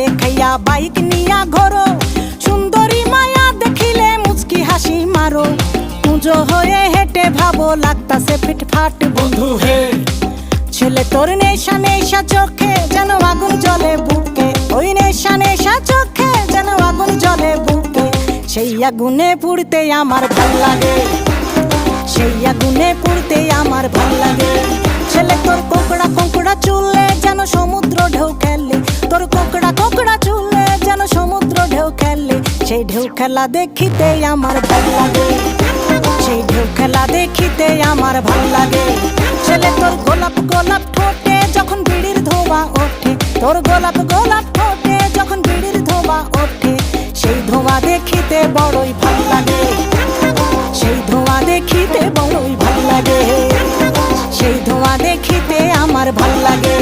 খাইলে খাইয়া বাইক নিয়া ঘোরো, সুন্দরী মায়া দেখিলে মুচকি হাসি মারো, পুজো হয়ে হেঁটে ভাবো লাগতাছে ফিটফাট বন্ধু হে। ছেলে তোর নেশা নেশা চোখে যেন আগুন জ্বলে বুকে, ওই নেশা নেশা চোখে যেন আগুন জ্বলে বুকে, সেই আগুনে পুড়তে আমার ভাল লাগে, সেই আগুনে পুড়তে আমার ভাল লাগে। ছেলে তোর কোকড়া কোকড়া চুলে যেন সমুদ্র ঢেউ খেলে, তোর কোকড়া কোকড়া চুলে যেন সমুদ্র ঢেউ খেলে, সেই ঢেউ খেলা দেখিতে আমার ভাল লাগে, সেই ঢেউ খেলা দেখিতে আমার ভাল লাগে। ছেলে তোর গোলাপ গোলাপ ঠোঁটে যখন বিড়ির ধোঁয়া ওঠে, তোর গোলাপ গোলাপ ঠোঁটে যখন বিড়ির ধোঁয়া ওঠে, সেই ধোঁয়া দেখিতে বড়ই ভাল লাগে, সেই ধোঁয়া দেখিতে বড়ই ভাল লাগে, সেই ধোঁয়া দেখিতে আমার ভাল লাগে।